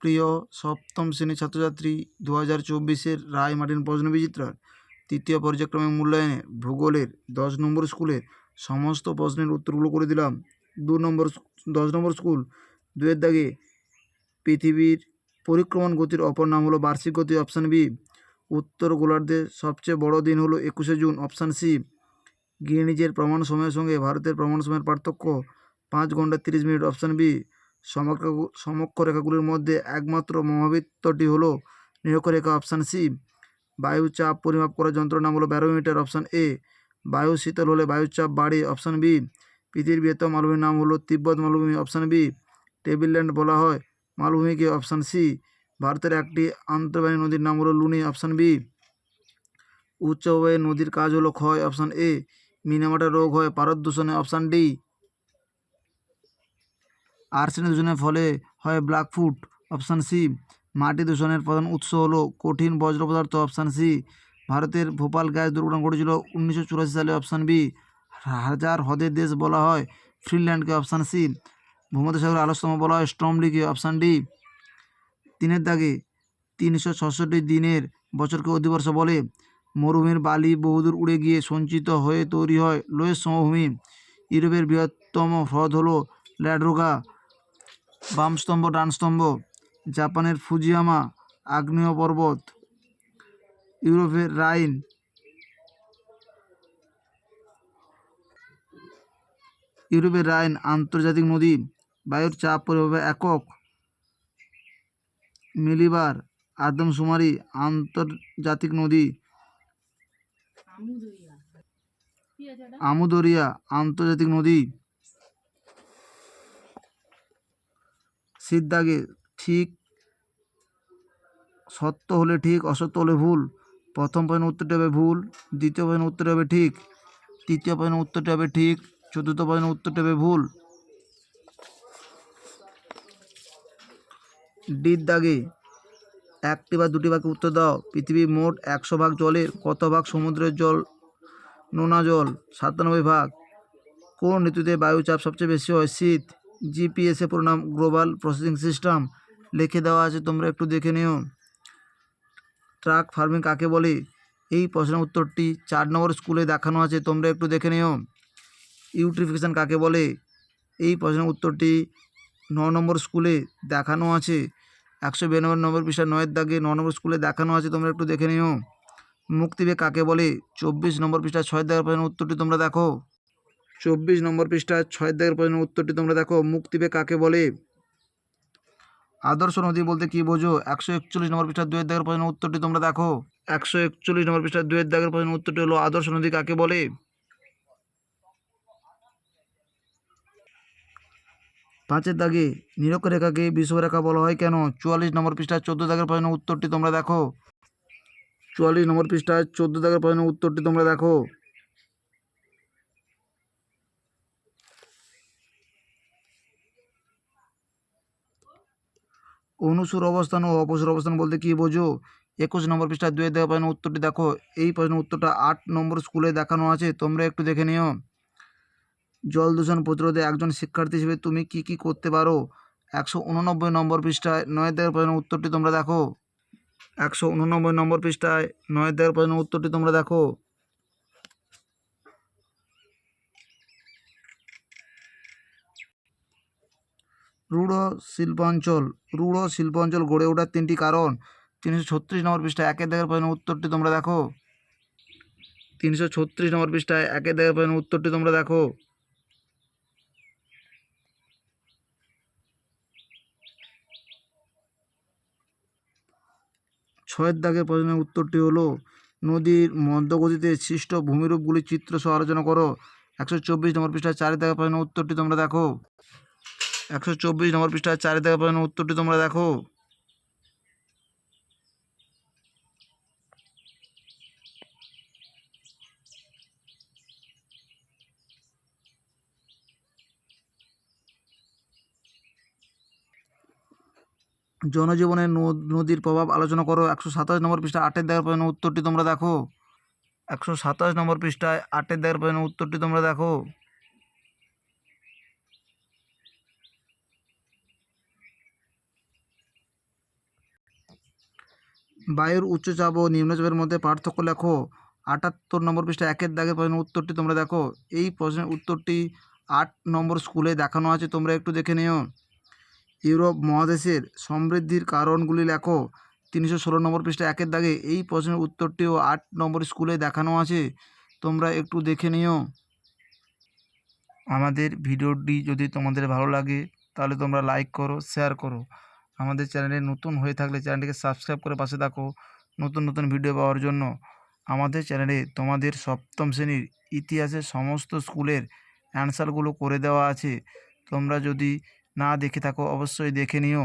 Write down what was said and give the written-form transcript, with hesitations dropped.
প্রিয় সপ্তম শ্রেণীর ছাত্রছাত্রী 2024-এর রায় মার্টিন প্রশ্ন বিচিত্রার তৃতীয় পর্যায়ক্রমিক মূল্যায়নে ভূগোলের 10 নম্বর স্কুলের সমস্ত প্রশ্নের উত্তরগুলো করে দিলাম। 10 নম্বর স্কুল 2-এর দাগে পৃথিবীর পরিক্রমণ গতির অপর নাম হলো বার্ষিক গতি, অপশান বি। উত্তর গোলার্ধের সবচেয়ে বড় দিন হলো 21শে জুন, অপশান সি। গ্রিনিচের প্রমাণ সময়ের সঙ্গে ভারতের প্রমাণ সময়ের পার্থক্য 5 ঘন্টা 30 মিনিট, অপশান বি। সমক্ষরেখাগুলির মধ্যে একমাত্র মহাবৃত্তটি হলো নিরক্ষরেখা, অপশান সি। বায়ু চাপ পরিমাপ করার যন্ত্রের নাম হলো ব্যারোমিটার, অপশান এ। বায়ু শীতল হলে বায়ুচাপ বাড়ে, অপশান বি। পৃথিবীর বৃহত্তম মালভূমির নাম হলো তিব্বত মালভূমি, অপশান বি। টেবিল ল্যান্ড বলা হয় মালভূমিকে, অপশান সি। ভারতের একটি আন্তঃবাহিনী নদীর নাম হলো লুনি, অপশান বি। উচ্চবায়ু নদীর কাজ হলো ক্ষয়, অপশান এ। মিনামাটা রোগ হয় পারদ দূষণে, অপশান ডি। আর্সেনিক দূষণের ফলে হয় ব্ল্যাকফুট, অপশান সি। মাটি দূষণের প্রধান উৎস হলো কঠিন বজ্র পদার্থ, অপশান সি। ভারতের ভোপাল গ্যাস দুর্ঘটনা ঘটেছিল 1984 সালে, অপশান বি। হাজার হ্রদের দেশ বলা হয় ফিনল্যান্ডকে, অপশান সি। ভূমধ্যসাগরের আলোস্তম্ভ বলা হয় স্ট্রমলিকে, অপশান ডি। 3-এর দাগে 366 দিনের বছরকে অধিবর্ষ বলে। মরুভূমির বালি বহুদূর উড়ে গিয়ে সঞ্চিত হয়ে তৈরি হয় লোয়েস সমভূমি। ইউরোপের বৃহত্তম হ্রদ হলো ল্যাডোগা, বাম স্তম্ভ ডান স্তম্ভ। জাপানের ফুজিয়ামা আগ্নেয় পর্বত। ইউরোপের রাইন আন্তর্জাতিক নদী। বায়ুর চাপ পরিমাপের একক মিলিবার। আদমশুমারি আন্তর্জাতিক নদী। আমুদরিয়া আন্তর্জাতিক নদী। সিদ্ধাগে ঠিক সত্য হলে ঠিক, অসত্য হলে ভুল। প্রথম প্রশ্নের উত্তরটি হবে ভুল, দ্বিতীয় প্রশ্নের উত্তরটি হবে ঠিক, তৃতীয় প্রশ্নের উত্তরটি হবে ঠিক, চতুর্থ প্রশ্নের উত্তরটি হবে ভুল। ডির দাগে একটি বা দুটি ভাগে উত্তর দাও। পৃথিবীর মোট 100 ভাগ জলের কত ভাগ সমুদ্রের জল, নোনা জল? 97 ভাগ। কোন ঋতুতে বায়ুচাপ সবচেয়ে বেশি হয়? শীত। জিপিএসের পুরো নাম গ্লোবাল প্রসেসিং সিস্টেম, লিখে দেওয়া আছে, তোমরা একটু দেখে নিও। ট্রাক ফার্মিং কাকে বলে? এই প্রশ্নের উত্তরটি 4 নম্বর স্কুলে দেখানো আছে, তোমরা একটু দেখে নিও। ইউট্রিফিকেশন কাকে বলে? এই প্রশ্নের উত্তরটি 9 নম্বর স্কুলে দেখানো আছে, 192 নম্বর পৃষ্ঠা 9-এর দাগে 9 নম্বর স্কুলে দেখানো আছে, তোমরা একটু দেখে নিও। মুক্তিবেগ কাকে বলে? 24 নম্বর পৃষ্ঠা 6 দাগের প্রশ্নের উত্তরটি তোমরা দেখো। 24 নম্বর পৃষ্ঠা 6 দাগের প্রশ্নের উত্তরটি তোমরা দেখো। মুক্তিবেগ কাকে বলে? আদর্শ নদী বলতে কি বোঝো? 141 নম্বর পৃষ্ঠা 2-এর দাগের প্রশ্নের উত্তরটি তোমরা দেখো। 141 নম্বর পৃষ্ঠা 2-এর দাগের প্রশ্নের উত্তরটি হলো আদর্শ নদী কাকে বলে? 5-এর দাগে নিরক্ষরেখাকে বিষুবরেখা বলা হয় কেন? 44 নম্বর পৃষ্ঠা 14 দাগের প্রশ্নের উত্তরটি তোমরা দেখো। 44 নম্বর পৃষ্ঠা 14 দাগের প্রশ্নের উত্তরটি তোমরা দেখো। অনুসুর অবস্থান ও অপসুর অবস্থান বলতে কি বোঝো? 21 নম্বর পৃষ্ঠা 2-এর দাগের প্রশ্নের উত্তরটি দেখো। এই প্রশ্নের উত্তরটা 8 নম্বর স্কুলে দেখানো আছে, তোমরা একটু দেখে নিও। জল দূষণ প্রতিরোধে একজন শিক্ষার্থী হিসেবে তুমি কি কি করতে পারো? 189 নম্বর পৃষ্ঠায় 9-এর দাগের প্রশ্নের উত্তরটি তোমরা দেখো। 189 নম্বর পৃষ্ঠায় 9-এর দাগের প্রশ্নের উত্তরটি তোমরা দেখো। রূঢ় শিল্পাঞ্চল গড়ে ওঠার 3টি কারণ। 336 নম্বর পৃষ্ঠায় 1-এর দাগের প্রশ্নের উত্তরটি তোমরা দেখো। 336 নম্বর পৃষ্ঠায় 1-এর দাগের প্রশ্নের উত্তরটি তোমরা দেখো। ছয়ের দাগের প্রশ্নের উত্তরটি হলো নদীর মধ্যগতিতে সৃষ্ট ভূমিরূপগুলির চিত্র সহ আলোচনা করো। 124 নম্বর পৃষ্ঠায় 4-এর দাগের প্রশ্নের উত্তরটি তোমরা দেখো। 124 নম্বর পৃষ্ঠায় 4-এর দাগের প্রশ্নের উত্তরটি তোমরা দেখো। জনজীবনে নদীর প্রভাব আলোচনা করো। 127 নম্বর পৃষ্ঠায় 8-এর দাগের প্রশ্নের উত্তরটি তোমরা দেখো। 127 নম্বর পৃষ্ঠায় 8-এর দাগের প্রশ্নের উত্তরটি তোমরা দেখো। বায়ুর উচ্চচাপ ও নিম্নচাপের মধ্যে পার্থক্য লেখো। 78 নম্বর পৃষ্ঠা 1-এর দাগের প্রশ্নের উত্তরটি তোমরা দেখো। এই প্রশ্নের উত্তরটি 8 নম্বর স্কুলে দেখানো আছে, তোমরা একটু দেখে নিও। ইউরোপ মহাদেশের সমৃদ্ধির কারণগুলি লেখো। 316 নম্বর পৃষ্ঠা 1-এর দাগে এই প্রশ্নের উত্তরটিও 8 নম্বর স্কুলে দেখানো আছে, তোমরা একটু দেখে নিও। আমাদের ভিডিওটি যদি তোমাদের ভালো লাগে তাহলে তোমরা লাইক করো, শেয়ার করো। আমাদের চ্যানেলে নতুন হয়ে থাকলে চ্যানেলটিকে সাবস্ক্রাইব করে পাশে থাকো নতুন নতুন ভিডিও পাওয়ার জন্য। আমাদের চ্যানেলে তোমাদের সপ্তম শ্রেণীর ইতিহাসের সমস্ত স্কুলের অ্যান্সারগুলো করে দেওয়া আছে, তোমরা যদি না দেখে থাকো অবশ্যই দেখে নিও।